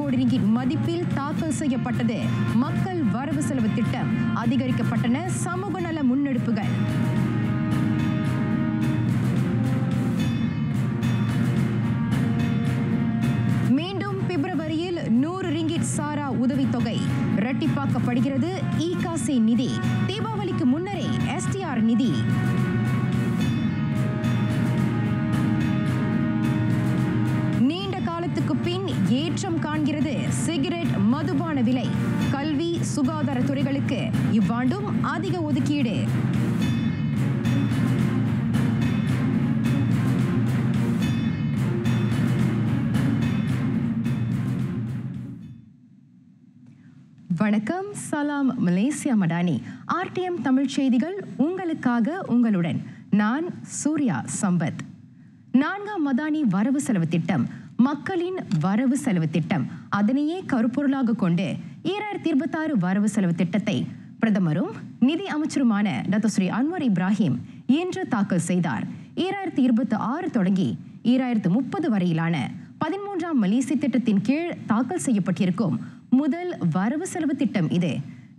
கோடி ரிங்கிட் மதிப்பில் தாக்கல் செய்யப்பட்டது. மக்கள் வரவு செலவு திட்டம், அதிகரிக்கப்பட்டன சமூக நல முன்னெடுப்புகள். மீண்டும் பிப்ரவரியில் 100 ரிங்கிட் சாரா உதவித்தொகை இரட்டிப்பாக்கப்படுகிறது. ஈகாசி நிதி, தீபாவளிக்கு முன்னரே STR நிதி. நீண்ட காலத்துக்கு பின் ஏற்றம் காண்கிறது சிகரெட் மதுபான விலை. கல்வி சுகாதார துறைகளுக்கு இவ்வாண்டும் அதிக ஒதுக்கீடு. வணக்கம், சலாம் மலேசியா மடானி. RTM தமிழ் செய்திகள் உங்களுக்காக, உங்களுடன் நான் சூர்யா சம்பத். 4ஆம் மடானி வரவு செலவு திட்டம், மக்களின் வரவு செலவு திட்டம், அதனையே கருப்பொருளாக கொண்டு 2026 வரவு செலவு திட்டத்தை பிரதமரும் நிதி அமைச்சருமான டாக்டர் ஸ்ரீ அன்வர் இப்ராஹிம் இன்று தாக்கல் செய்தார். 2026 தொடங்கி 2030 வரையிலான 13ஆம் மலேசிய திட்டத்தின் கீழ் தாக்கல் செய்யப்பட்டிருக்கும் முதல் வரவு செலவு திட்டம் இது.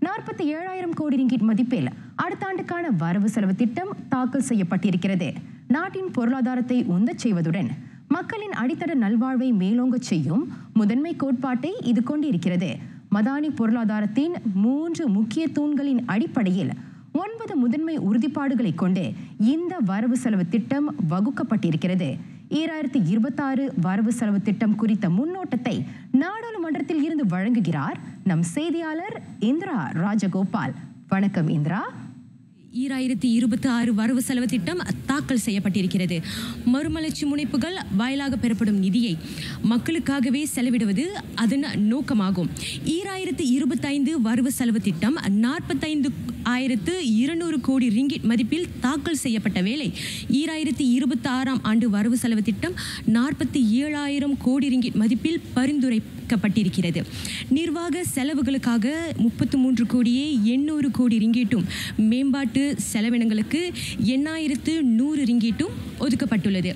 47,000 கோடி ரிங்கிட் மதிப்பில் அடுத்த ஆண்டுக்கான வரவு செலவு திட்டம் தாக்கல் செய்யப்பட்டிருக்கிறது. நாட்டின் பொருளாதாரத்தை உந்தச் செய்வதுடன் மக்களின் அடித்தட நல்வாழ்வை மேலோங்கச் செய்யும் முதன்மை கோட்பாட்டை இது கொண்டிருக்கிறது. மடானி பொருளாதாரத்தின் 3 முக்கிய தூண்களின் அடிப்படையில் 9 முதன்மை உறுதிப்பாடுகளை கொண்டு இந்த வரவு செலவு திட்டம் வகுக்கப்பட்டிருக்கிறது. 2026 வரவு செலவு திட்டம் குறித்த முன்னோட்டத்தை நாடாளுமன்றத்தில் இருந்து வழங்குகிறார் நம் செய்தியாளர் இந்திரா ராஜகோபால். வணக்கம் இந்திரா. 2026 வரவு செலவு திட்டம் தாக்கல் செய்யப்பட்டிருக்கிறது. மறுமலர்ச்சி முனைப்புகள் வாயிலாக பெறப்படும் நிதியை மக்களுக்காகவே செலவிடுவது அதன் நோக்கமாகும். 2025 வரவு செலவு திட்டம் 45,200 கோடி ரிங்கிட் மதிப்பில் தாக்கல் செய்யப்பட்ட வேளை 2026ஆம் ஆண்டு வரவு செலவு திட்டம் 47,000 கோடி ரிங்கிட் மதிப்பில் பரிந்துரைக்கப்பட்டிருக்கிறது. நிர்வாக செலவுகளுக்காக 33 கோடியே 800 கோடி ரிங்கிட்டும், மேம்பாட்டு செலவினங்களுக்கு 8,100 ரிங்கிட்டும் ஒதுக்கப்பட்டுள்ளது.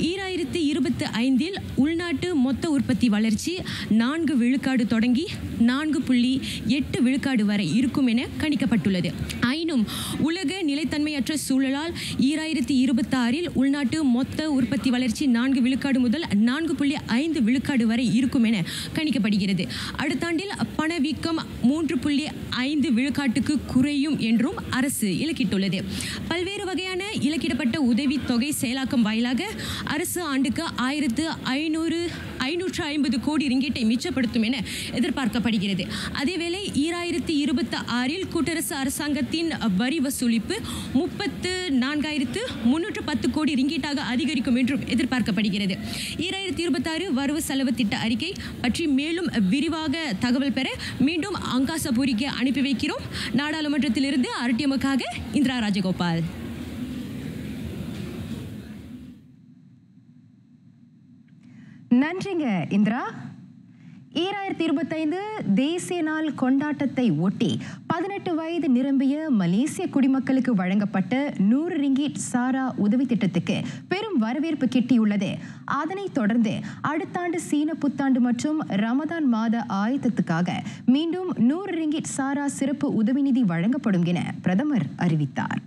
2025 உள்நாட்டு மொத்த உற்பத்தி வளர்ச்சி 4 விழுக்காடு தொடங்கி 4.8 விழுக்காடு வரை இருக்கும் என கணிக்கப்பட்டுள்ளது. ஆயினும் உலக நிலைத்தன்மையற்ற சூழலால் 2026 உள்நாட்டு மொத்த உற்பத்தி வளர்ச்சி 4 விழுக்காடு முதல் 4.5 விழுக்காடு வரை இருக்கும் என கணிக்கப்படுகிறது. அடுத்த ஆண்டில் பணவீக்கம் 3.5 விழுக்காட்டுக்கு குறையும் என்றும் அரசு இலக்கிட்டுள்ளது. பல்வேறு வகையான இலக்கிடப்பட்ட உதவி தொகை செயலாக்கம் வாயிலாக அரசு ஆண்டுக்கு 1,550 கோடி ரிங்கிட்டை மிச்சப்படுத்தும் என எதிர்பார்க்கப்படுகிறது. அதேவேளை 2026 கூட்டரசு அரசாங்கத்தின் வரி வசூலிப்பு 34,310 கோடி ரிங்கிட்டாக அதிகரிக்கும் என்றும் எதிர்பார்க்கப்படுகிறது. 2026 வரவு செலவு திட்ட அறிக்கை பற்றி மேலும் விரிவாக தகவல் பெற மீண்டும் அங்காசபுரிக்கு அனுப்பி வைக்கிறோம். நாடாளுமன்றத்திலிருந்து RTMக்காக இந்திரா ராஜகோபால். நன்றிங்க இந்திரா. 2025 தேசிய நாள் கொண்டாட்டத்தை ஒட்டி 18 வயது நிரம்பிய மலேசிய குடிமக்களுக்கு வழங்கப்பட்ட 100 ரிங்கிட் சாரா உதவி திட்டத்துக்கு பெரும் வரவேற்பு கிட்டியுள்ளது. அதனைத் தொடர்ந்து அடுத்த ஆண்டு சீன புத்தாண்டு மற்றும் ரமதான் மாத ஆயத்தத்துக்காக மீண்டும் 100 ரிங்கிட் சாரா சிறப்பு உதவி நிதி வழங்கப்படும் என பிரதமர் அறிவித்தார்.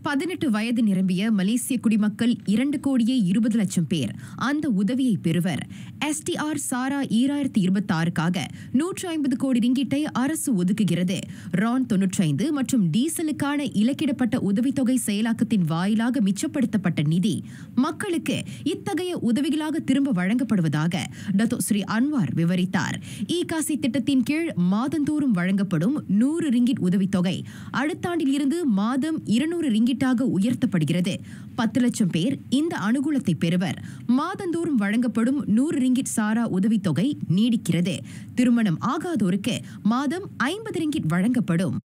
18 வயது நிரம்பிய மலேசிய குடிமக்கள் 2,20,00,000 பேர் அந்த உதவியை பெறுவர். STR சாரா 2026க்காக 150 கோடி ரிங்கிட்டை அரசு ஒதுக்குகிறது. ரான் 95 மற்றும் டீசலுக்கான இலக்கிடப்பட்ட உதவித்தொகை செயலாக்கத்தின் வாயிலாக மிச்சப்படுத்தப்பட்ட நிதி மக்களுக்கு இத்தகைய உதவிகளாக திரும்ப வழங்கப்படுவதாக டாக்டர் ஸ்ரீ அன்வார் விவரித்தார். ஈகாசி திட்டத்தின் கீழ் மாதந்தோறும் வழங்கப்படும் 100 ரிங்கிட் உதவித்தொகை அடுத்த ஆண்டில் இருந்து மாதம் 200 ரிங்கிட் உயர்த்தப்படுகிறது. 10 லட்சம் பேர் இந்த அனுகூலத்தை பெறுவர். மாதந்தோறும் வழங்கப்படும் 100 ரிங்கிட் சாரா உதவித்தொகை நீடிக்கிறது. திருமணம் ஆகாதோருக்கு மாதம் 50 ரிங்கிட் வழங்கப்படும்.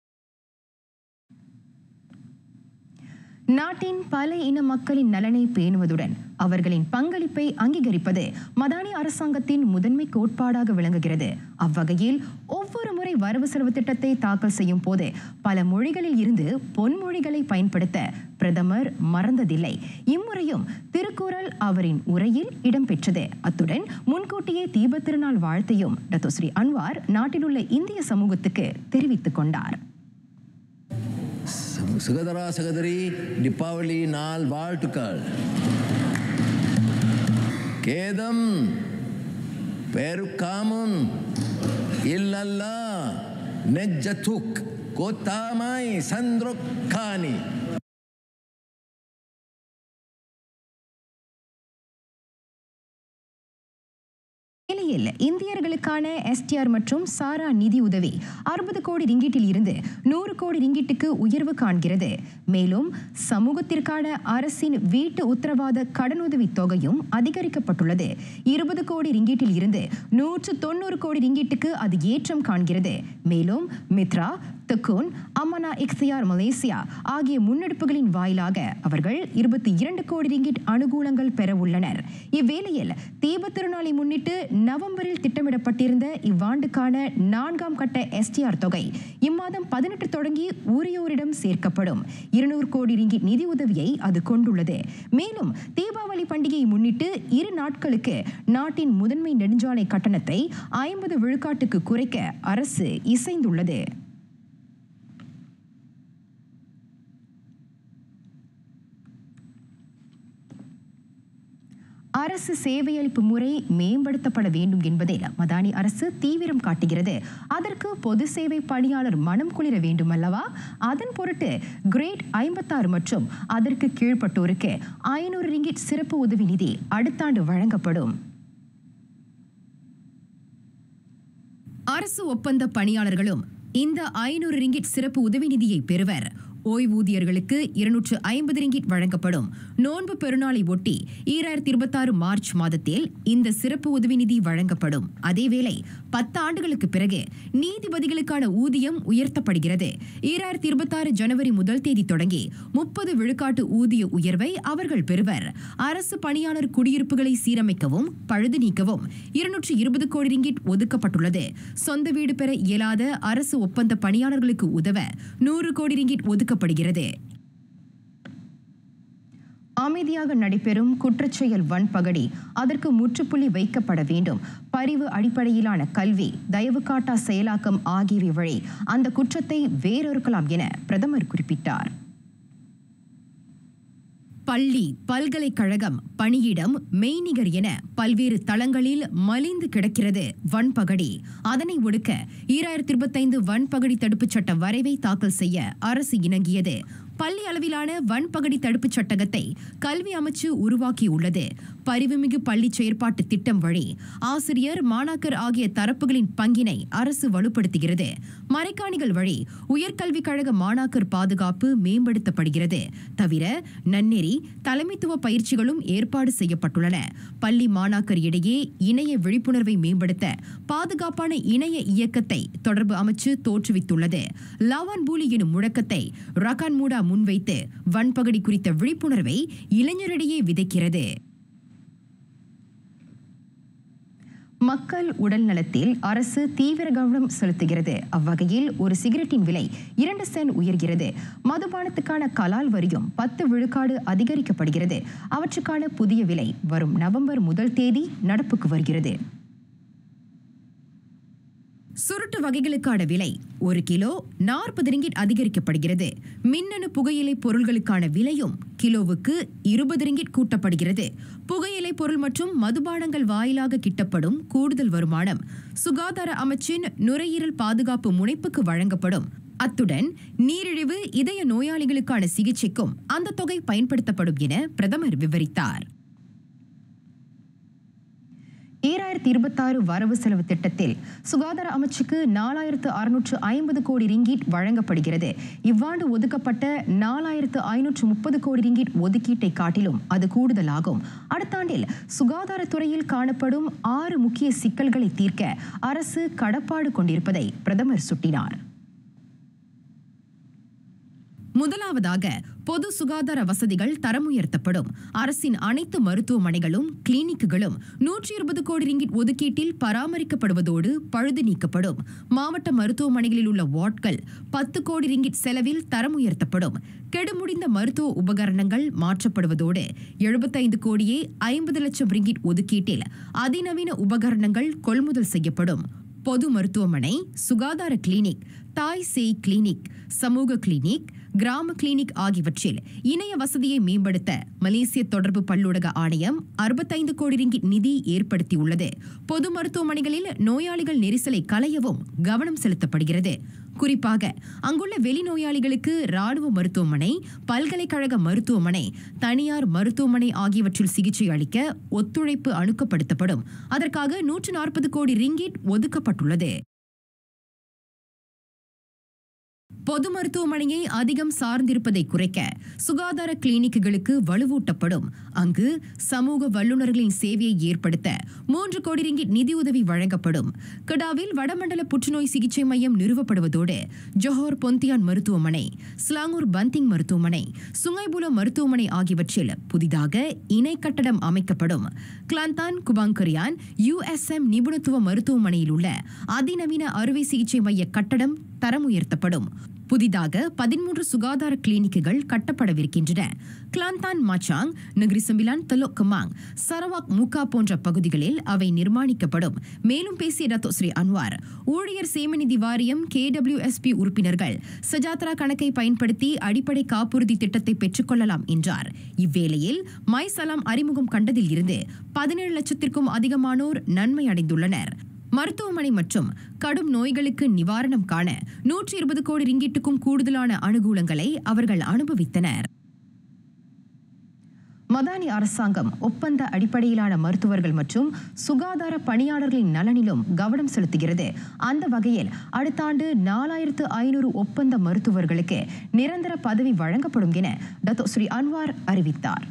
நாட்டின் பல இன மக்களின் நலனை பேணுவதுடன் அவர்களின் பங்களிப்பை அங்கீகரிப்பது மடானி அரசாங்கத்தின் முதன்மை கோட்பாடாக விளங்குகிறது. அவ்வகையில் ஒவ்வொரு முறை வரவு செலவு திட்டத்தை தாக்கல் செய்யும் போது பல மொழிகளில் இருந்து பொன்மொழிகளை பயன்படுத்த பிரதமர் மறந்ததில்லை. இம்முறையும் திருக்குறள் அவரின் உரையில் இடம்பெற்றது. அத்துடன் முன்கூட்டியே தீபத் திருநாள் வாழ்த்தையும் டத்தோஸ்ரீ அன்வார் நாட்டிலுள்ள இந்திய சமூகத்துக்கு தெரிவித்துக் கொண்டார். சகோதரா சகோதரி, தீபாவளி நாள் வாழ்த்துக்கள். கேதம் பெருக்காமுன் இல்லல்லா நெஜ்ஜதுக் கோத்தாமாய் சந்திரக்கானி. இந்தியர்களுக்கான எஸ்டிஆர் மற்றும் சாரா நிதி உதவி 60 கோடி ரிங்கிட்டில் இருந்து 100 கோடி ரிங்கிட்டுக்கு உயர்வு காண்கிறது. மேலும் சமூகத்திற்கான அரசின் வீட்டு உத்தரவாத கடனுதவி தொகையும் அதிகரிக்கப்பட்டுள்ளது. 20 கோடி ரிங்கிட்டில் இருந்து 190 கோடி ரிங்கிட்டுக்கு அது ஏற்றம் காண்கிறது. மேலும் மித்ரா, தக்கூன், அமனா இக்தியார் மலேசியா ஆகிய முன்னெடுப்புகளின் வாயிலாக அவர்கள் 22 கோடி ரிங்கிட் அனுகூலங்கள் பெற உள்ளனர். இவ்வேளையில் தீபத் திருநாளை முன்னிட்டு நவம்பரில் திட்டமிடப்பட்டிருந்த இவ்வாண்டுக்கான 4ஆம் கட்ட எஸ்டிஆர் தொகை இம்மாதம் 18 தொடங்கி உரியோரிடம் சேர்க்கப்படும். 200 கோடி ரிங்கிட் நிதி உதவியை அது கொண்டுள்ளது. மேலும் தீபாவளி பண்டிகையை முன்னிட்டு 2 நாட்களுக்கு நாட்டின் முதன்மை நெடுஞ்சாலை கட்டணத்தை 50 விழுக்காட்டுக்கு குறைக்க அரசு இசைந்துள்ளது. அரசு சேவையளிப்பு முறை மேம்படுத்தப்பட வேண்டும் என்பதில் மடானி அரசு தீவிரம் காட்டுகிறது. அதற்கு பொது சேவை பணியாளர் மனம் குளிர வேண்டும் அல்லவா? அதன் பொருட்டு கிரேட் 56 மற்றும் அதற்கு கீழ்ப்பட்டோருக்கு 500 ரிங்கிட் சிறப்பு உதவி நிதி அடுத்த ஆண்டு வழங்கப்படும். அரசு ஒப்பந்த பணியாளர்களும் இந்த 500 ரிங்கிட் சிறப்பு உதவி நிதியை பெறுவர். ஓய்வூதியர்களுக்கு 250 ரிங்கிட் வழங்கப்படும். நோன்பு பெருநாளை ஒட்டி 2026 மார்ச் மாதத்தில் இந்த சிறப்பு உதவி நிதி வழங்கப்படும். அதேவேளை 10 ஆண்டுகளுக்கு பிறகு நீதிபதிகளுக்கான ஊதியம் உயர்த்தப்படுகிறது. 2026 ஜனவரி 1 தேதி தொடங்கி 30 விழுக்காட்டு ஊதிய உயர்வை அவர்கள் பெறுவர். அரசு பணியாளர் குடியிருப்புகளை சீரமைக்கவும் பழுது நீக்கவும் 220 கோடி ரிங்கிட் ஒதுக்கப்பட்டுள்ளது. சொந்த வீடு பெற இயலாத அரசு ஒப்பந்த பணியாளர்களுக்கு உதவ 100 கோடி ரிங்கிட் ஒதுக்கப்படுகிறது. அமைதியாக நடைபெறும் குற்றச்செயல் வன்பகடி அதற்கு முற்றுப்புள்ளி வைக்கப்பட வேண்டும். பரிவு அடிப்படையிலான கல்வி, தயவு காட்டா செயலாக்கம் ஆகியவை வழி அந்த குற்றத்தை வேறொருக்கலாம் என பிரதமர் குறிப்பிட்டார். பள்ளி, பல்கலைக்கழகம், பணியிடம், மெய்நிகர் என பல்வேறு தளங்களில் மலிந்து கிடக்கிறது வன்பகடி. அதனை ஒடுக்க 2025 வன்பகடி தடுப்புச் சட்ட வரைவை தாக்கல் செய்ய அரசு இணங்கியது. பள்ளி அளவிலான வன்பகடி தடுப்புச் சட்டகத்தை கல்வி அமைச்சு உருவாக்கியுள்ளது. பரிவுமிகு பள்ளி செயற்பாட்டு திட்டம் வழி ஆசிரியர், மாணாக்கர் ஆகிய தரப்புகளின் பங்கினை அரசு வலுப்படுத்துகிறது. மறைக்காணிகள் வழி உயர்கல்விக் கழக மாணாக்கர் பாதுகாப்பு மேம்படுத்தப்படுகிறது. தவிர நன்னெறி, தலைமைத்துவ பயிற்சிகளும் ஏற்பாடு செய்யப்பட்டுள்ளன. பள்ளி மாணாக்கர் இடையே இணைய விழிப்புணர்வை மேம்படுத்த பாதுகாப்பான இணைய இயக்கத்தை தொடர்பு அமைச்சு தோற்றுவித்துள்ளது. லாவான் பூலி எனும் முழக்கத்தை ரகான் மூடா முன்வைத்து வன்பகடி குறித்த விழிப்புணர்வை இளைஞரிடையே விதைக்கிறது. மக்கள் உடல் நலத்தில் அரசு தீவிர கவனம் செலுத்துகிறது. அவ்வகையில் ஒரு சிகரெட்டின் விலை 2 சென்ட் உயர்கிறது. மதுபானத்துக்கான கலால் வரியும் 10 விழுக்காடு அதிகரிக்கப்படுகிறது. அவற்றுக்கான புதிய விலை வரும் நவம்பர் 1 தேதி நடப்புக்கு வருகிறது. சுருட்டு வகைகளுக்கான விலை 1 கிலோ 40 ரிங்கிட் அதிகரிக்கப்படுகிறது. மின்னணு புகையிலை பொருள்களுக்கான விலையும் கிலோவுக்கு 20 ரிங்கிட் கூட்டப்படுகிறது. புகையிலை பொருள் மற்றும் மதுபானங்கள் வாயிலாக கிட்டப்படும் கூடுதல் வருமானம் சுகாதார அமைச்சின் நுரையீரல் பாதுகாப்பு முனைப்புக்கு வழங்கப்படும். அத்துடன் நீரிழிவு, இதய நோயாளிகளுக்கான சிகிச்சைக்கும் அந்த தொகை பயன்படுத்தப்படும் என பிரதமர் விவரித்தார். 2026 வரவு செலவு திட்டத்தில் சுகாதார அமைச்சுக்கு 4650 கோடி ரிங்கிட் வழங்கப்படுகிறது. இவ்வாண்டு ஒதுக்கப்பட்ட 4530 கோடி ரிங்கிட் ஒதுக்கீட்டை காட்டிலும் அது கூடுதலாகும். அடுத்த ஆண்டில் சுகாதாரத்துறையில் காணப்படும் 6 முக்கிய சிக்கல்களை தீர்க்க அரசு கடப்பாடு கொண்டிருப்பதை பிரதமர் சுட்டினார். முதலாவதாக பொது சுகாதார வசதிகள் தரம் உயர்த்தப்படும். அரசின் அனைத்து மருத்துவமனைகளும் கிளினிக்குகளும் 120 கோடி ரிங்கிட் ஒதுக்கீட்டில் பராமரிக்கப்படுவதோடு பழுது நீக்கப்படும். மாவட்ட மருத்துவமனைகளில் உள்ள வார்டுகள் 10 கோடி ரிங்கிட் செலவில் தரம் உயர்த்தப்படும். கெடுமுடிந்த மருத்துவ உபகரணங்கள் மாற்றப்படுவதோடு 75 கோடியே 50 லட்சம் ரிங்கிட் ஒதுக்கீட்டில் அதிநவீன உபகரணங்கள் கொள்முதல் செய்யப்படும். பொது மருத்துவமனை, சுகாதார கிளினிக், தாய் சேய் கிளினிக், சமூக கிளினிக், கிராம கிளினிக் ஆகியவற்றில் இணைய வசதியை மேம்படுத்த மலேசிய தொடர்பு பல்லூடக ஆணையம் 65 கோடி ரிங்கிட் நிதி ஏற்படுத்தியுள்ளது. பொது மருத்துவமனைகளில் நோயாளிகள் நெரிசலை களையவும் கவனம் செலுத்தப்படுகிறது. குறிப்பாக அங்குள்ள வெளிநோயாளிகளுக்கு ராணுவ மருத்துவமனை, பல்கலைக்கழக மருத்துவமனை, தனியார் மருத்துவமனை ஆகியவற்றில் சிகிச்சை அளிக்க ஒத்துழைப்பு அணுக்கப்படுத்தப்படும். அதற்காக 140 கோடி ரிங்கிட் ஒதுக்கப்பட்டுள்ளது. பொது மருத்துவமனையை அதிகம் சார்ந்திருப்பதை குறைக்க சுகாதார கிளினிக்குகளுக்கு வலுவூட்டப்படும். அங்கு சமூக வல்லுநர்களின் சேவையை ஏற்படுத்த 3 கோடி ரிங்கிட் நிதியுதவி வழங்கப்படும். கடாவில் வடமண்டல புற்றுநோய் சிகிச்சை மையம் நிறுவப்படுவதோடு ஜோஹர் பொந்தியான் மருத்துவமனை, ஸ்லாங்கூர் பந்திங் மருத்துவமனை, சுங்கைபுல மருத்துவமனை ஆகியவற்றில் புதிதாக இணை கட்டடம் அமைக்கப்படும். கிளாந்தான் குபாங்கரியான் USM நிபுணத்துவ மருத்துவமனையில் உள்ள அதிநவீன அறுவை சிகிச்சை மைய கட்டடம் தரம் உயர்த்தப்படும். புதிதாக 13 சுகாதார கிளினிக்குகள் கட்டப்படவிருக்கின்றன. கிளாந்தான் மாச்சாங், நகரி சம்பிலான், தலோக் கமாங், சரவாக் மூக்கா போன்ற பகுதிகளில் அவை நிர்மாணிக்கப்படும். மேலும் பேசிய டத்தோ ஸ்ரீ அன்வார், ஊழியர் சேமநிதி வாரியம் KWSP உறுப்பினர்கள் சஜாத்ரா கணக்கை பயன்படுத்தி அடிப்படை காப்புறுதி திட்டத்தை பெற்றுக்கொள்ளலாம் என்றார். இவ்வேளையில் மை சலாம் அறிமுகம் கண்டதில் இருந்து 17 லட்சத்திற்கும் அதிகமானோர் நன்மை அடைந்துள்ளனர். மருத்துவமனை மற்றும் கடும் நோய்களுக்கு நிவாரணம் காண 120 கோடி ரிங்கிட்டுக்கும் கூடுதலான அனுகூலங்களை அவர்கள் அனுபவித்தனர். மதானி அரசாங்கம் ஒப்பந்த அடிப்படையிலான மருத்துவர்கள் மற்றும் சுகாதார பணியாளர்களின் நலனிலும் கவனம் செலுத்துகிறது. அந்த வகையில் அடுத்த ஆண்டு 4500 ஒப்பந்த மருத்துவர்களுக்கு நிரந்தர பதவி வழங்கப்படும் என டத்தோ ஸ்ரீ அன்வார் அறிவித்தார்.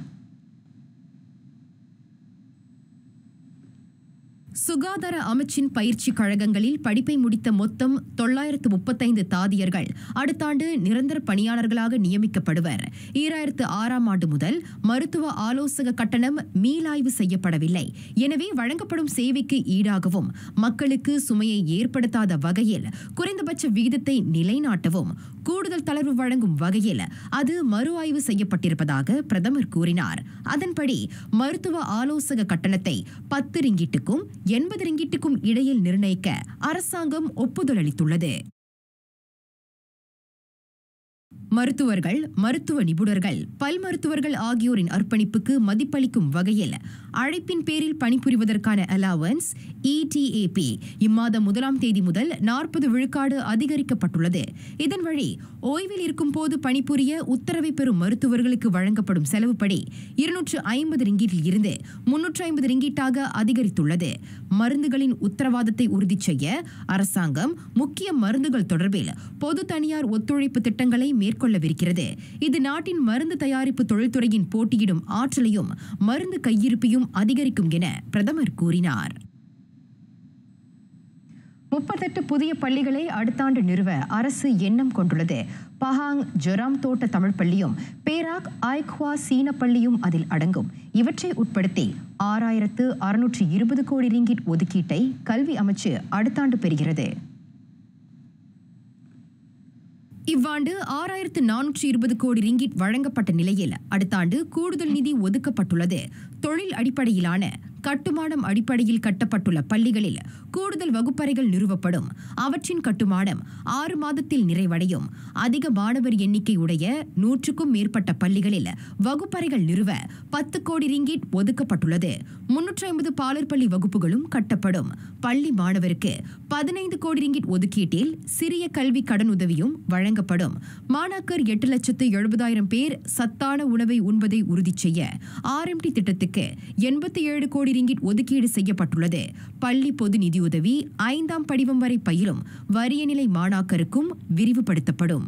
சுகாதார அமைச்சின் பயிற்சி கழகங்களில் படிப்பை முடித்த மொத்தம் 935 தாதியர்கள் அடுத்த ஆண்டு நிரந்தர பணியாளர்களாக நியமிக்கப்படுவர். 2006ஆம் ஆண்டு முதல் மருத்துவ ஆலோசக கட்டணம் மீளாய்வு செய்யப்படவில்லை. எனவே வழங்கப்படும் சேவைக்கு ஈடாகவும் மக்களுக்கு சுமையை ஏற்படுத்தாத வகையில் குறைந்தபட்ச விகிதத்தை நிலைநாட்டவும் கூடுதல் தளர்வு வழங்கும் வகையில் அது மறு ஆய்வு செய்யப்பட்டிருப்பதாக பிரதமர் கூறினார். அதன்படி மருத்துவ ஆலோசக கட்டணத்தை 10 ரிங்கிட்டுக்கும் 80 ரிங்கிட்டுக்கும் இடையில் நிர்ணயிக்க அரசாங்கம் ஒப்புதல் அளித்துள்ளது. மருத்துவர்கள், மருத்துவ நிபுணர்கள், பல் மருத்துவர்கள் ஆகியோரின் அர்ப்பணிப்புக்கு மதிப்பளிக்கும் வகையில் அழைப்பின் பேரில் பணிபுரிவதற்கான அலவன்ஸ் ETAP இம்மாதம் 1ஆம் தேதி முதல் 40 விழுக்காடு அதிகரிக்கப்பட்டுள்ளது. இதன் வழி ஓய்வில் இருக்கும் போது பணிபுரிய உத்தரவை பெறும் மருத்துவர்களுக்கு வழங்கப்படும் செலவுப்படி 250 ரிங்கிட்டில் இருந்து 350 ரிங்கிட்டாக அதிகரித்துள்ளது. மருந்துகளின் உத்தரவாதத்தை உறுதி செய்ய அரசாங்கம் முக்கிய மருந்துகள் தொடர்பில் பொது தனியார் ஒத்துழைப்பு திட்டங்களை மேற்கொள்ளவிருக்கிறது. இது நாட்டின் மருந்து தயாரிப்பு தொழில்துறையின் போட்டியிடும் ஆற்றலையும் மருந்து கையிருப்பையும் அதிகரிக்கும் என பிரதமர் கூறினார். 38 புதிய பள்ளிகளை அடுத்த ஆண்டு நிறுவ அரசு எண்ணம் கொண்டுள்ளது. பஹாங் ஜொராம் தோட்ட தமிழ் பள்ளியும் பேராக் ஐக்வா சீன பள்ளியும் அதில் அடங்கும். இவற்றை உட்படுத்தி 6620 கோடி ரிங்கிட் ஒதுக்கீட்டை கல்வி அமைச்சு அடுத்த ஆண்டு பெறுகிறது. இவ்வாண்டு 6420 கோடி ரிங்கிட் வழங்கப்பட்ட நிலையில் அடுத்த ஆண்டு கூடுதல் நிதி ஒதுக்கப்பட்டுள்ளது. தொழில் அடிப்படையிலான கட்டுமானம் அடிப்படையில் கட்டப்பட்டுள்ள பள்ளிகளில் கூடுதல் வகுப்பறைகள் நிறுவப்படும். அவற்றின் கட்டுமானம் 6 மாதத்தில் நிறைவடையும். அதிக மாணவர் எண்ணிக்கை உடைய 100க்கும் மேற்பட்ட பள்ளிகளில் வகுப்பறைகள் நிறுவ 10 கோடி ரிங்கிட் ஒதுக்கப்பட்டுள்ளது. 350 பாலர் பள்ளி வகுப்புகளும் கட்டப்படும். பள்ளி மாணவருக்கு 15 கோடி ரிங்கிட் ஒதுக்கீட்டில் சிறிய கல்வி கடனுதவியும் வழங்கப்படும். மாணாக்கர் 8,70,000 பேர் சத்தான உணவை உண்பதை உறுதி செய்ய RMT திட்டத்துக்கு 87 கோடி ரிங்கிட் ஒதுக்கீடு செய்யப்பட்டுள்ளது. பள்ளி பொது நிதியுதவி 5ஆம் படிவம் வரை பயிலும் வறிய நிலை மாணாக்கருக்கும் விரிவுபடுத்தப்படும்.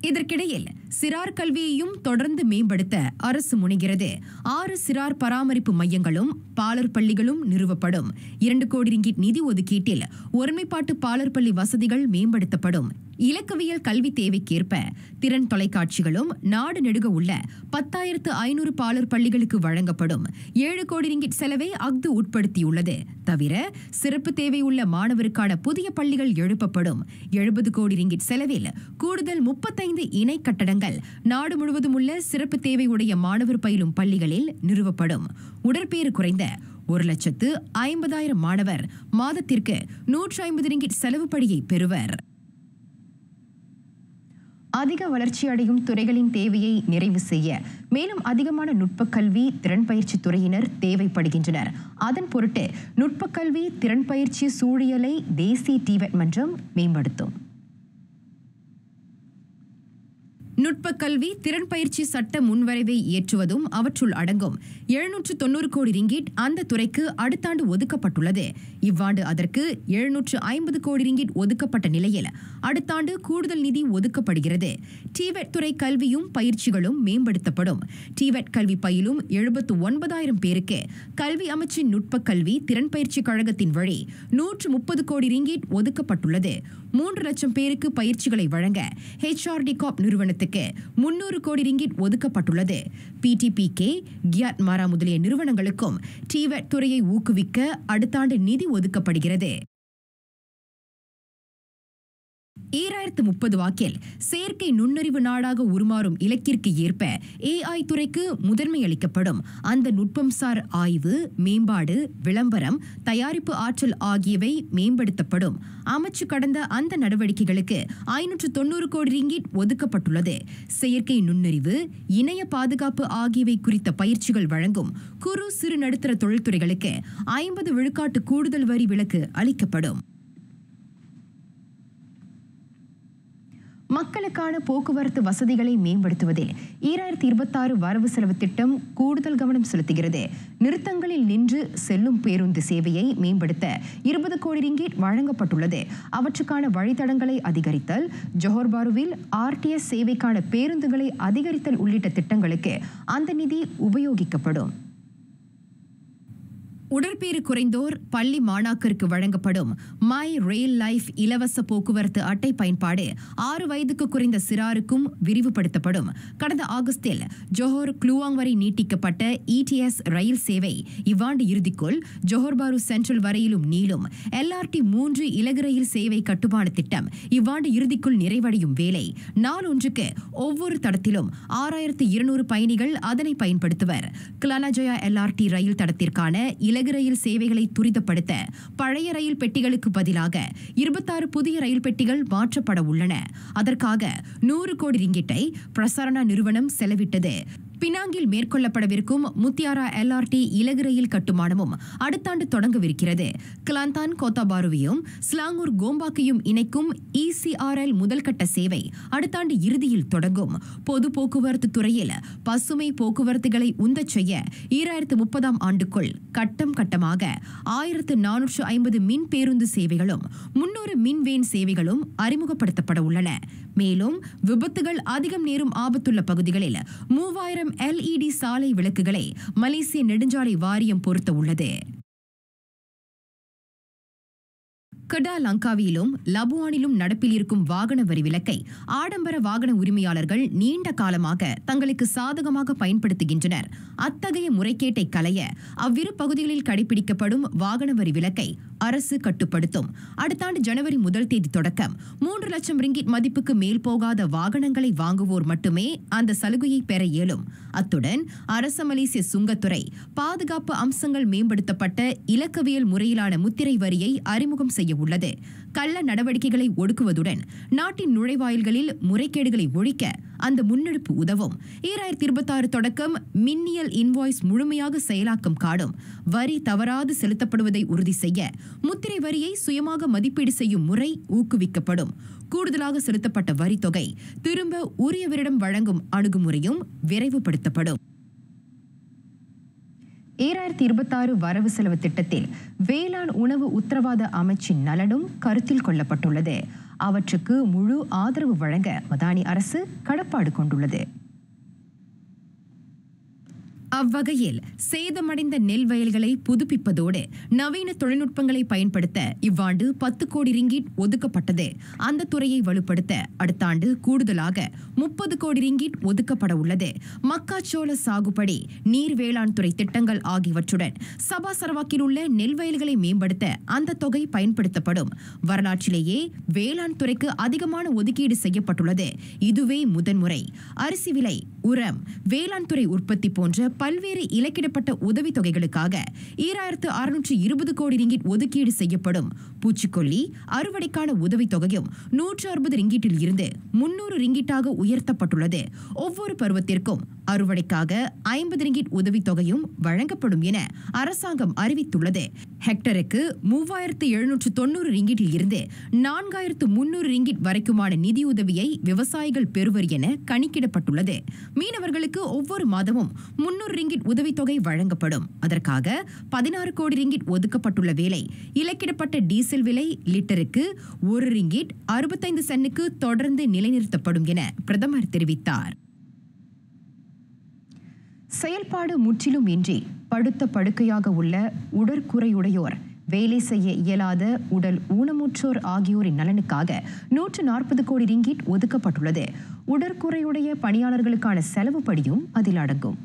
இதற்கிடையில் சிறார் கல்வியையும் தொடர்ந்து மேம்படுத்த அரசு முனைகிறது. 6 சிறார் பராமரிப்பு மையங்களும் பாலர் பள்ளிகளும் நிறுவப்படும். 2 கோடி ரிங்கிட் நிதி ஒதுக்கீட்டில் ஒருமைப்பாட்டு பாலர் பள்ளி வசதிகள் மேம்படுத்தப்படும். இலக்கவியல் கல்வி தேவைக்கேற்ப திறன் தொலைக்காட்சிகளும் நாடு நெடுக உள்ள 10,500 பாலர் பள்ளிகளுக்கு வழங்கப்படும். 7 கோடி ரிங்கிட் செலவை அக்து உட்படுத்தியுள்ளது. தவிர சிறப்பு தேவை உள்ள மாணவருக்கான புதிய பள்ளிகள் எழுப்பப்படும். 70 கோடி ரிங்கிட் செலவில் கூடுதல் 35 இணை கட்டடங்கள் நாடு முழுவதும் உள்ள சிறப்பு தேவை உடைய மாணவர் பயிலும் பள்ளிகளில் நிறுவப்படும். உடற்பேறு குறைந்த 1,50,000 மாணவர் மாதத்திற்கு 150 ரிங்கிட் செலவுப்படியை பெறுவர். அதிக வளர்ச்சியடையும் துறைகளின் தேவையை நிறைவு செய்ய மேலும் அதிகமான நுட்பக்கல்வி திறன் பயிற்சி துறையினர் தேவைப்படுகின்றனர். அதன் பொருட்டு நுட்பக்கல்வி திறன் பயிற்சி சூழியலை தேசிய டிவெட் மன்றம் மேம்படுத்தும். நுட்பக்கல்வி திறன் பயிற்சி சட்ட முன்வரைவை ஏற்றுவதும் அவற்றுள் அடங்கும். 790 கோடி ரிங்கிட் அந்த துறைக்கு அடுத்த ஆண்டு ஒதுக்கப்பட்டுள்ளது. இவ்வாண்டு அதற்கு 750 கோடி ரிங்கிட் ஒதுக்கப்பட்ட நிலையில் அடுத்த ஆண்டு கூடுதல் நிதி ஒதுக்கப்படுகிறது. டிவெட் துறை கல்வியும் பயிற்சிகளும் மேம்படுத்தப்படும். டிவெட் கல்வி பயிலும் 79,000 பேருக்கு கல்வி அமைச்சின் நுட்பக்கல்வி திறன் பயிற்சி கழகத்தின் வழி 130 கோடி ரிங்கிட் ஒதுக்கப்பட்டுள்ளது. 3 லட்சம் பேருக்கு பயிற்சிகளை வழங்க HRD காப் நிறுவனத்துக்கு 300 கோடி ரிங்கிட் ஒதுக்கப்பட்டுள்ளது. PTPK, கியாட் மாரா முதலிய நிறுவனங்களுக்கும் டிவெட் துறையை ஊக்குவிக்க அடுத்த ஆண்டு நிதி ஒதுக்கப்படுகிறது. 2030 வாக்கில் செயற்கை நுண்ணறிவு நாடாக உருமாறும் இலக்கிற்கு ஏற்ப AI துறைக்கு முதன்மை அளிக்கப்படும். அந்த நுட்பம்சார் ஆய்வு, மேம்பாடு, விளம்பரம், தயாரிப்பு ஆற்றல் ஆகியவை மேம்படுத்தப்படும். அமைச்சு கடந்த அந்த நடவடிக்கைகளுக்கு 590 கோடி ரிங்கிட் ஒதுக்கப்பட்டுள்ளது. செயற்கை நுண்ணறிவு, இணைய பாதுகாப்பு ஆகியவை குறித்த பயிற்சிகள் வழங்கும் குறு சிறு நடுத்தர தொழில்துறைகளுக்கு 50 விழுக்காட்டு கூடுதல் வரி விலக்கு அளிக்கப்படும். மக்களுக்கான போக்குவரத்து வசதிகளை மேம்படுத்துவதில் 2026 வரவு செலவு திட்டம் கூடுதல் கவனம் செலுத்துகிறது. நிறுத்தங்களில் நின்று செல்லும் பேருந்து சேவையை மேம்படுத்த 20 கோடி ரிங்கிட் வழங்கப்பட்டுள்ளது. அவற்றுக்கான வழித்தடங்களை அதிகரித்தல், ஜோஹர் பாருவில் RTS சேவைக்கான பேருந்துகளை அதிகரித்தல் உள்ளிட்ட திட்டங்களுக்கு அந்த நிதி உபயோகிக்கப்படும். உடற்பேறு குறைந்தோர் பள்ளி மாணாக்கருக்கு வழங்கப்படும் மை ரெயில் லைஃப் இலவச போக்குவரத்து அட்டை பயன்பாடு 6 வயதுக்கு குறைந்த சிறாருக்கும் விரிவுபடுத்தப்படும். கடந்த ஆகஸ்டில் ஜோஹர் க்ளூவாங் வரை நீட்டிக்கப்பட்ட ETS ரயில் சேவை இவ்வாண்டு இறுதிக்குள் ஜோஹர் பாரு சென்ட்ரல் வரையிலும் நீளும். LRT 3 இலகு ரயில் சேவை கட்டுமான திட்டம் இவ்வாண்டு இறுதிக்குள் நிறைவடையும் வேளை நாளொன்றுக்கு ஒவ்வொரு தடத்திலும் 6,200 பயணிகள் அதனை பயன்படுத்துவர். கிளானாஜயா LRT ரயில் தடத்திற்கான இலகு ரயில் சேவைகளை துரிதப்படுத்த பழைய ரயில் பெட்டிகளுக்கு பதிலாக 26 புதிய ரயில் பெட்டிகள் மாற்றப்பட உள்ளன. அதற்காக 100 கோடி ரிங்கிட்டை பிரசரணா நிறுவனம் செலவிட்டது. பினாங்கில் மேற்கொள்ளப்படவிருக்கும் முத்தியாரா LRT இலகு ரயில் கட்டுமானமும் அடுத்த ஆண்டு தொடங்கவிருக்கிறது. கிளாந்தான் கோத்தாபாருவையும் ஸ்லாங்கூர் கோம்பாக்கையும் இணைக்கும் ECRL முதல்கட்ட சேவை அடுத்த ஆண்டு இறுதியில் தொடங்கும். பொது போக்குவரத்து துறையில் பசுமை போக்குவரத்துகளை உந்தச் செய்ய 2030 ஆண்டுக்குள் கட்டம் கட்டமாக 1,450 மின் பேருந்து சேவைகளும் 300 மின் வேன் சேவைகளும் அறிமுகப்படுத்தப்பட உள்ளன. மேலும் விபத்துகள் அதிகம் நேரும் ஆபத்துள்ள பகுதிகளில் 3000 LED சாலை விளக்குகளை மலேசிய நெடுஞ்சாலை வாரியம் பொருத்த உள்ளது. கடா லங்காவிலும் லபுவானிலும் நடப்பில் இருக்கும் வாகன வரி விலக்கை ஆடம்பர வாகன உரிமையாளர்கள் நீண்ட காலமாக தங்களுக்கு சாதகமாக பயன்படுத்துகின்றனர். அத்தகைய முறைகேட்டை களைய அவ்விரு பகுதிகளில் கடைபிடிக்கப்படும் வாகன வரி விலக்கை அரசு கட்டுப்படுத்தும். அடுத்த ஆண்டு ஜனவரி 1 தேதி தொடக்கம் 3 லட்சம் ரிங்கிட் மதிப்புக்கு மேல் போகாத வாகனங்களை வாங்குவோர் மட்டுமே அந்த சலுகையை பெற இயலும். அத்துடன் அரச மலேசிய சுங்கத்துறை பாதுகாப்பு அம்சங்கள் மேம்படுத்தப்பட்ட இலக்கவியல் முறையிலான முத்திரை வரியை அறிமுகம் செய்ய உள்ளது. கள்ள நடவடிக்கைகளை ஒடுக்குவதுடன் நாட்டின் நுழைவாயில்களில் முறைகேடுகளை ஒழிக்க அந்த முன்னெடுப்பு உதவும். 2026 தொடக்கம் மின்னியல் இன்வாய்ஸ் முழுமையாக செயலாக்கம் காணும். வரி தவறாது செலுத்தப்படுவதை உறுதி செய்ய முத்திரை வரியை சுயமாக மதிப்பீடு செய்யும் முறை ஊக்குவிக்கப்படும். கூடுதலாக செலுத்தப்பட்ட வரி தொகை திரும்ப உரியவரிடம் வழங்கும் அணுகுமுறையும் விரைவுபடுத்தப்படும். 2026 வரவு செலவு திட்டத்தில் வேளாண் உணவு உத்தரவாத அமைச்சின் நலனும் கருத்தில் கொள்ளப்பட்டுள்ளது. அவற்றுக்கு முழு ஆதரவு வழங்க மதானி அரசு கடப்பாடு கொண்டுள்ளது. அவ்வகையில் சேதமடைந்த நெல் வயல்களை புதுப்பிப்பதோடு நவீன தொழில்நுட்பங்களை பயன்படுத்த இவ்வாண்டு 10 கோடி ரிங்கிட் ஒதுக்கப்பட்டது. அந்த துறையை வலுப்படுத்த அடுத்த ஆண்டு கூடுதலாக 30 கோடி ரிங்கிட் ஒதுக்கப்பட உள்ளது. மக்காச்சோள சாகுபடி, நீர் வேளாண் துறை திட்டங்கள் ஆகியவற்றுடன் சபா சரவாக்கில் உள்ள நெல் வயல்களை மேம்படுத்த அந்த தொகை பயன்படுத்தப்படும். வரலாற்றிலேயே வேளாண் துறைக்கு அதிகமான ஒதுக்கீடு செய்யப்பட்டுள்ளது. இதுவே முதன்முறை. அரிசி விலை, உரம், வேளாண் துறை உற்பத்தி போன்ற பல்வேறு இலக்கிடப்பட்ட உதவித்தொகைகளுக்காக 2620 கோடி ரிங்கிட் ஒதுக்கீடு செய்யப்படும். பூச்சிக்கொல்லி அறுவடைக்கான உதவித்தொகையும் 160 ரிங்கிட்டில் இருந்து 300 ரிங்கிட்டாக உயர்த்தப்பட்டுள்ளது. ஒவ்வொரு பருவத்திற்கும் அறுவடைக்காக 50 ரிங்கிட் உதவித்தொகையும் வழங்கப்படும் என அரசாங்கம் அறிவித்துள்ளது. ஹெக்டருக்கு 3790 ரிங்கிட்டில் இருந்து 4300 ரிங்கிட் வரைக்குமான நிதியுதவியை விவசாயிகள் பெறுவர் என கணிக்கிடப்பட்டுள்ளது. மீனவர்களுக்கு ஒவ்வொரு மாதமும் 300 ரிங்கிட் உதவித்தொகை வழங்கப்படும். அதற்காக 16 கோடி ரிங்கிட் ஒதுக்கப்பட்டுள்ள வேளை இலக்கிடப்பட்ட டீசல் விலை லிட்டருக்கு 1 ரிங்கிட் 65 சென்னுக்கு தொடர்ந்து நிலைநிறுத்தப்படும் என பிரதமர் தெரிவித்தார். செயல்பாடு முற்றிலும் இன்றி படுத்த படுக்கையாக உள்ள உடற்குறையுடையோர், வேலை செய்ய இயலாத உடல் ஊனமுற்றோர் ஆகியோரின் நலனுக்காக 140 கோடி ரிங்கிட் ஒதுக்கப்பட்டுள்ளது. உடற்குறையுடைய பணியாளர்களுக்கான செலவு படியும் அதில் அடங்கும்.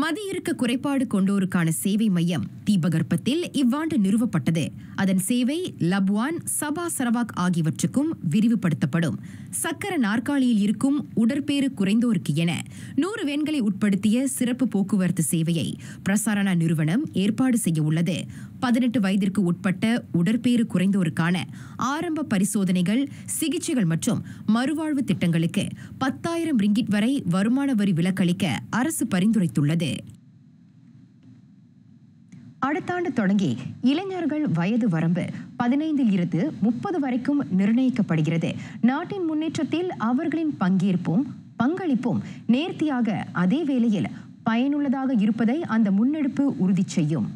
மதியிறுக்க குறைபாடு கொண்டோருக்கான சேவை மையம் தீபகற்பத்தில் இவ்வாண்டு நிறுவப்பட்டது. அதன் சேவை லப்வான், சபா சரவாக் ஆகியவற்றுக்கும் விரிவுபடுத்தப்படும். சக்கர நாற்காலியில் இருக்கும் உடற்பேறு குறைந்தோருக்கு என 100 வேன்களை உட்படுத்திய சிறப்பு போக்குவரத்து சேவையை பிரசாரணா நிறுவனம் ஏற்பாடு செய்ய உள்ளது. 18 வயதிற்கு உட்பட்ட உடற்பேறு குறைந்தோருக்கான ஆரம்ப பரிசோதனைகள், சிகிச்சைகள் மற்றும் மறுவாழ்வு திட்டங்களுக்கு 10,000 ரிங்கிட் வரை வருமான வரி விலக்களிக்க அரசு பரிந்துரைத்துள்ளது. அடுத்த ஆண்டு தொடங்கி இளைஞர்கள் வயது வரம்பு 15 இருந்து 30 வரைக்கும் நிர்ணயிக்கப்படுகிறது. நாட்டின் முன்னேற்றத்தில் அவர்களின் பங்களிப்பும் நேர்த்தியாக அதே வேளையில் பயனுள்ளதாக இருப்பதை அந்த முன்னெடுப்பு உறுதி செய்யும்.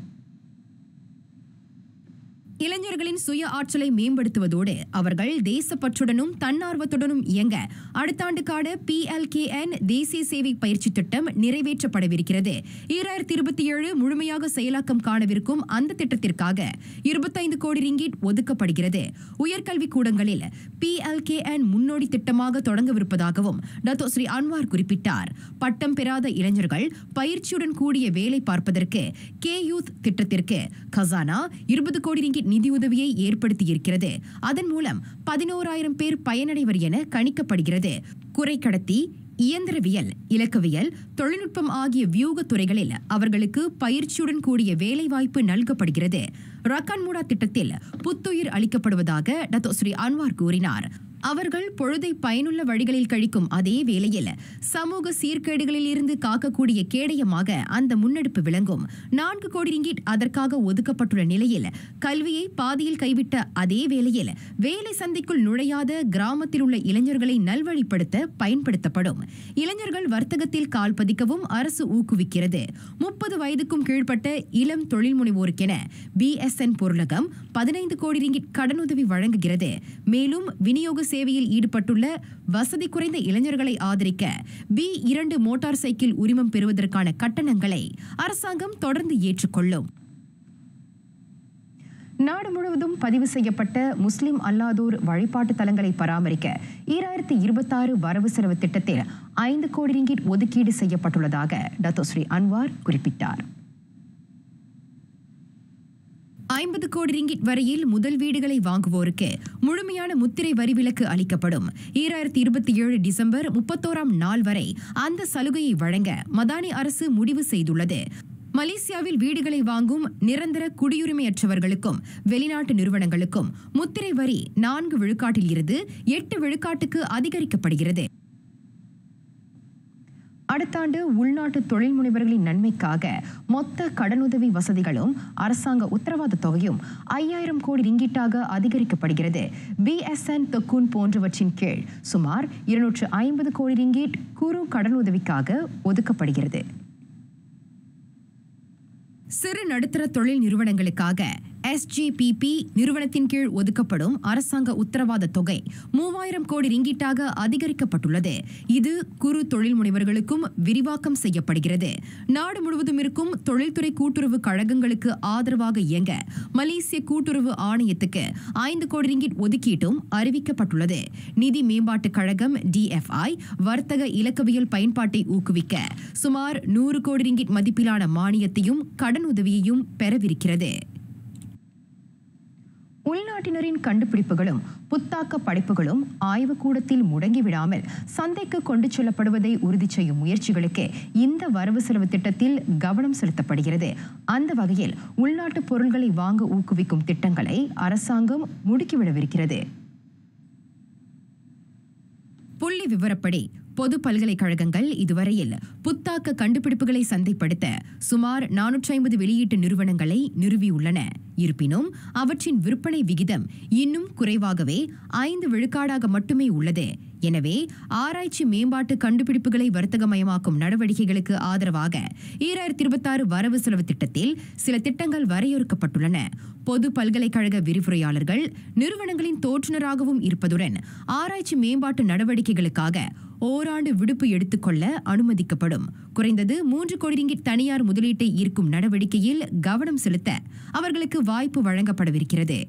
இளைஞர்களின் சுய ஆற்றலை மேம்படுத்துவதோடு அவர்கள் தேசப்பற்றுடனும் தன்னார்வத்துடனும் இயங்க அடுத்த ஆண்டுக்கான PLKN தேசிய சேவை பயிற்சி திட்டம் நிறைவேற்றப்படவிருக்கிறது. 2027 முழுமையாக செயலாக்கம் காணவிருக்கும் அந்த திட்டத்திற்காக 25 கோடி ரிங்கிட் ஒதுக்கப்படுகிறது. உயர்கல்வி கூடங்களில் PLKN முன்னோடி திட்டமாக தொடங்கவிருப்பதாகவும் டத்தோ ஸ்ரீ அன்வார் குறிப்பிட்டார். பட்டம் பெறாத இளைஞர்கள் பயிற்சியுடன் கூடிய வேலை பார்ப்பதற்கு K-Youth திட்டத்திற்கு கசானா 20 கோடி ரிங்கிட் நிதியுதவியை ஏற்படுத்தியிருக்கிறது. அதன் மூலம் 11,000 பேர் பயனடைவர் என கணிக்கப்படுகிறது. குறைக்கடத்தி, இயந்திரவியல், இலக்கவியல், தொழில்நுட்பம் ஆகிய வியூக துறைகளில் அவர்களுக்கு பயிற்சியுடன் கூடிய வேலைவாய்ப்பு நல்கப்படுகிறது. ரக்கான்முடா திட்டத்தில் புத்துயிர் அளிக்கப்படுவதாக டத்தோ ஸ்ரீ அன்வார் கூறினார். அவர்கள் பொழுதை பயனுள்ள வழிகளில் கழிக்கும் அதே வேளையில் சமூக சீர்கேடுகளில் இருந்து காக்கக்கூடிய கேடயமாக அந்த முன்னெடுப்பு விளங்கும். 4 கோடி ரிங்கிட் அதற்காக ஒதுக்கப்பட்டுள்ள நிலையில் கல்வியை பாதியில் கைவிட்ட அதே வேளையில் வேலை சந்தைக்குள் நுழையாத கிராமத்தில் உள்ள இளைஞர்களை நல்வழிப்படுத்த பயன்படுத்தப்படும். இளைஞர்கள் வர்த்தகத்தில் கால் பதிக்கவும் அரசு ஊக்குவிக்கிறது. 30 வயதுக்கும் கீழ்ப்பட்ட இளம் தொழில் முனைவோருக்கென BSN பொருளகம் 15 கோடி ரிங்கிட் கடனுதவி வழங்குகிறது. மேலும் விநியோக சேவையில் ஈடுபட்டுள்ள வசதி குறைந்த இளைஞர்களை ஆதரிக்க B2 மோட்டார் சைக்கிள் உரிமம் பெறுவதற்கான கட்டணங்களை அரசாங்கம் தொடர்ந்து ஏற்றுக்கொள்ளும். நாடு முழுவதும் பதிவு செய்யப்பட்ட முஸ்லிம் அல்லாதோர் வழிபாட்டு தலங்களை பராமரிக்க 2026 வரவு செலவு திட்டத்தில் 5 கோடி ரிங்கிட் ஒதுக்கீடு செய்யப்பட்டுள்ளதாக டத்தோ ஸ்ரீ அன்வார் குறிப்பிட்டார். 50 கோடி ரிங்கிட் வரையில் முதல் வீடுகளை வாங்குவோருக்கு முழுமையான முத்திரை வரி விலக்கு அளிக்கப்படும். 2027 டிசம்பர் 31ஆம் நாள் வரை அந்த சலுகையை வழங்க மதானி அரசு முடிவு செய்துள்ளது. மலேசியாவில் வீடுகளை வாங்கும் நிரந்தர குடியுரிமையற்றவர்களுக்கும் வெளிநாட்டு நிறுவனங்களுக்கும் முத்திரை வரி 4 விழுக்காட்டில் இருந்து 8 விழுக்காட்டுக்கு அதிகரிக்கப்படுகிறது. அடுத்த ஆண்டு உள்நாட்டு தொழில் முனைவர்களின் நன்மைக்காக மொத்த கடனுதவி வசதிகளும் அரசாங்க உத்தரவாத தொகையும் 5,000 கோடி ரிங்கிட்டாக அதிகரிக்கப்படுகிறது. BSN தொக்கூன் போன்றவற்றின் கீழ் சுமார் 250 கோடி ரிங்கிட் குறு கடனுதவிக்காக ஒதுக்கப்படுகிறது. சிறு நடுத்தர தொழில் நிறுவனங்களுக்காக SGPP நிறுவனத்தின் கீழ் ஒதுக்கப்படும் அரசாங்க உத்தரவாத தொகை 3000 கோடி ரிங்கிட்டாக அதிகரிக்கப்பட்டுள்ளது. இது குறு தொழில் முனைவர்களுக்கும் விரிவாக்கம் செய்யப்படுகிறது. நாடு முழுவதும் இருக்கும் தொழில்துறை கூட்டுறவு கழகங்களுக்கு ஆதரவாக இயங்க மலேசிய கூட்டுறவு ஆணையத்துக்கு 5 கோடி ரிங்கிட் ஒதுக்கீட்டும் அறிவிக்கப்பட்டுள்ளது. நிதி மேம்பாட்டு கழகம் DFI வர்த்தக இலக்கவியல் பயன்பாட்டை ஊக்குவிக்க சுமார் 100 கோடி ரிங்கிட் மதிப்பிலான மானியத்தையும் கடன் உதவியையும் பெறவிருக்கிறது. உள்நாட்டினரின் கண்டுபிடிப்புகளும் புத்தாக்க படைப்புகளும் ஆய்வுக்கூடத்தில் முடங்கிவிடாமல் சந்தைக்கு கொண்டு செல்லப்படுவதை உறுதி செய்யும் முயற்சிகளுக்கு இந்த வரவு செலவு திட்டத்தில் கவனம் செலுத்தப்படுகிறது. அந்த வகையில் உள்நாட்டு பொருட்களை வாங்க ஊக்குவிக்கும் திட்டங்களை அரசாங்கம் முடுக்கிவிடவிருக்கிறது. புள்ளி விவரப்படி பொது பல்கலைக்கழகங்கள் இதுவரையில் புத்தாக்க கண்டுபிடிப்புகளை சந்தைப்படுத்த சுமார் 450 வெளியீட்டு நிறுவனங்களை நிறுவியுள்ளன. இருப்பினும் அவற்றின் விற்பனை விகிதம் இன்னும் குறைவாகவே 5 விழுக்காடாக மட்டுமே உள்ளது. எனவே ஆராய்ச்சி மேம்பாட்டு கண்டுபிடிப்புகளை வர்த்தகமயமாக்கும் நடவடிக்கைகளுக்கு ஆதரவாக 2026 வரவு செலவு திட்டத்தில் சில திட்டங்கள் வரையறுக்கப்பட்டுள்ளன. பொது பல்கலைக்கழக விரிவுரையாளர்கள் நிறுவனங்களின் தோற்றுநராகவும் இருப்பதுடன் ஆராய்ச்சி மேம்பாட்டு நடவடிக்கைகளுக்காக ஓராண்டு விடுப்பு எடுத்துக்கொள்ள அனுமதிக்கப்படும். குறைந்தது 3 கோடி ரிங்கிட் தனியார் முதலீட்டை ஈர்க்கும் நடவடிக்கையில் கவனம் செலுத்த அவர்களுக்கு வாய்ப்பு வழங்கப்படவிருக்கிறது.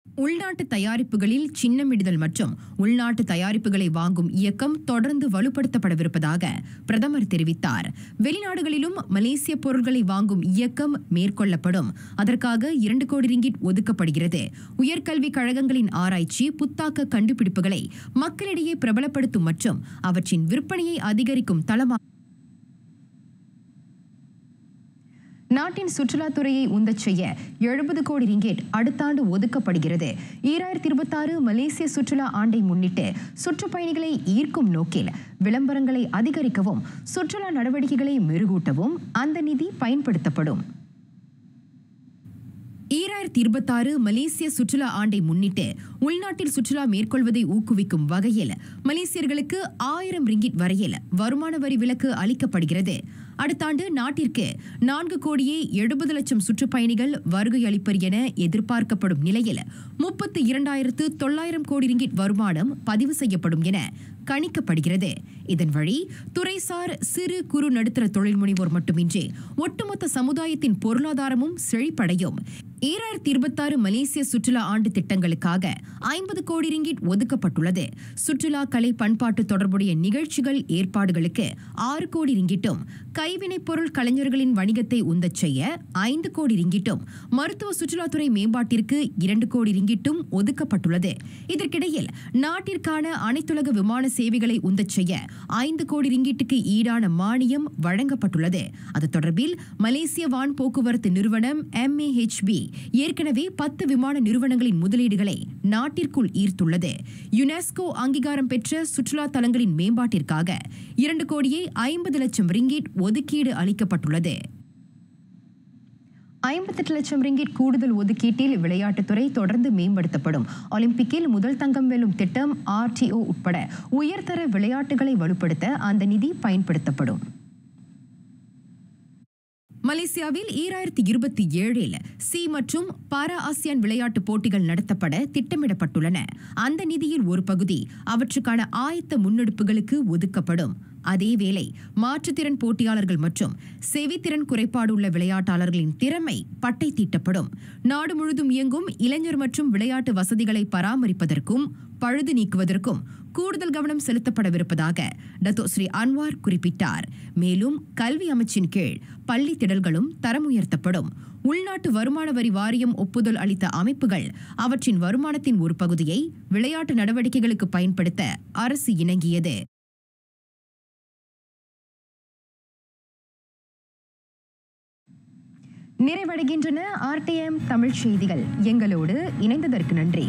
உள்நாட்டு தயாரிப்புகளில் சின்னமிடுதல் மற்றும் உள்நாட்டு தயாரிப்புகளை வாங்கும் இயக்கம் தொடர்ந்து வலுப்படுத்தப்படவிருப்பதாக பிரதமர் தெரிவித்தார். வெளிநாடுகளிலும் மலேசிய பொருட்களை வாங்கும் இயக்கம் மேற்கொள்ளப்படும். அதற்காக 2 கோடி ரிங்கிட் ஒதுக்கப்படுகிறது. உயர்கல்விக் கழகங்களின் ஆராய்ச்சி புத்தாக்க கண்டுபிடிப்புகளை மக்களிடையே பிரபலப்படுத்தும் மற்றும் அவற்றின் விற்பனையை அதிகரிக்கும் தளமாக நாட்டின் சுற்றுலாத்துறையை உந்தச் செய்ய 70 கோடி ரிங்கேட் அடுத்த ஆண்டு ஒதுக்கப்படுகிறது. 2026 மலேசிய சுற்றுலா ஆண்டை முன்னிட்டு சுற்றுப்பயணிகளை ஈர்க்கும் நோக்கில் விளம்பரங்களை அதிகரிக்கவும் சுற்றுலா நடவடிக்கைகளை மெருகூட்டவும் அந்த நிதி பயன்படுத்தப்படும். 2026 மலேசிய சுற்றுலா ஆண்டை முன்னிட்டு உள்நாட்டில் சுற்றுலா மேற்கொள்வதை ஊக்குவிக்கும் வகையில் மலேசியர்களுக்கு 1000 ரிங்கிட் வரையில் வருமான வரி விலக்கு அளிக்கப்படுகிறது. அடுத்த ஆண்டு நாட்டிற்கு 4 கோடியே 70 லட்சம் சுற்றுப்பயணிகள் வருகை அளிப்பர் என எதிர்பார்க்கப்படும் நிலையில் 32,900 கோடி ரிங்கிட் வருமானம் பதிவு செய்யப்படும் என கணிக்கப்படுகிறது. இதன் வழி துறைசார் சிறு குறு நடுத்தர தொழில் முனைவோர் மட்டுமின்றி ஒட்டுமொத்த சமுதாயத்தின் பொருளாதாரமும் செழிப்படையும். 2026 மலேசிய சுற்றுலா ஆண்டு திட்டங்களுக்காக 50 கோடி ரிங்கிட் ஒதுக்கப்பட்டுள்ளது. சுற்றுலா கலை பண்பாட்டு தொடர்புடைய நிகழ்ச்சிகள் ஏற்பாடுகளுக்கு 6 கோடி ரிங்கிட்டும் கைவினைப் பொருள் கலைஞர்களின் வணிகத்தை உந்தச் செய்ய 5 கோடி ரிங்கிட்டும் மருத்துவ சுற்றுலாத்துறை மேம்பாட்டிற்கு 2 கோடி ரிங்கிட்டும் ஒதுக்கப்பட்டுள்ளது. இதற்கிடையில் நாட்டிற்கான அனைத்துலக விமான சேவைகளை உந்தச் செய்ய 5 கோடி ரிங்கிட்டுக்கு ஈடான மானியம் வழங்கப்பட்டுள்ளது. அது தொடர்பில் மலேசிய வான் போக்குவரத்து நிறுவனம் MAHB ஏற்கனவே 10 விமான நிறுவனங்களின் முதலீடுகளை நாட்டிற்குள் ஈர்த்துள்ளது. யுனெஸ்கோ அங்கீகாரம் பெற்ற சுற்றுலா தலங்களின் மேம்பாட்டிற்காக 2 கோடியே 50 லட்சம் ரிங்கிட் ஒதுக்கீடு அளிக்கப்பட்டுள்ளது. 58 லட்சம் ரிங்கிட் கூடுதல் ஒதுக்கீட்டில் விளையாட்டுத்துறை தொடர்ந்து மேம்படுத்தப்படும். ஒலிம்பிக்கில் முதல் தங்கம் வெல்லும் திட்டம் RTO உட்பட உயர்தர விளையாட்டுகளை வலுப்படுத்த அந்த நிதி பயன்படுத்தப்படும். மலேசியாவில் 2027 சி மற்றும் பாரா ஆசியான் விளையாட்டுப் போட்டிகள் நடத்தப்பட திட்டமிடப்பட்டுள்ளன. அந்த நிதியில் ஒரு பகுதி அவற்றுக்கான ஆயத்த முன்னெடுப்புகளுக்கு ஒதுக்கப்படும். அதேவேளை மாற்றுத்திறன் போட்டியாளர்கள் மற்றும் செவித்திறன் குறைபாடு உள்ள விளையாட்டாளர்களின் திறமை பட்டை தீட்டப்படும். நாடு முழுதும் இயங்கும் இளைஞர் மற்றும் விளையாட்டு வசதிகளை பராமரிப்பதற்கும் பழுது நீக்குவதற்கும் கூடுதல் கவனம் செலுத்தப்படவிருப்பதாக டத்தோ ஸ்ரீ அன்வார் குறிப்பிட்டார். மேலும் கல்வி அமைச்சின் கீழ் பள்ளி திடல்களும் தரம் உயர்த்தப்படும். உள்நாட்டு வருமான வரி வாரியம் ஒப்புதல் அளித்த அமைப்புகள் அவற்றின் வருமானத்தின் ஒரு பகுதியை விளையாட்டு நடவடிக்கைகளுக்கு பயன்படுத்த அரசு இணங்கியது. நிறைவடைகின்றன RTM தமிழ் செய்திகள். எங்களோடு இணைந்ததற்கு நன்றி.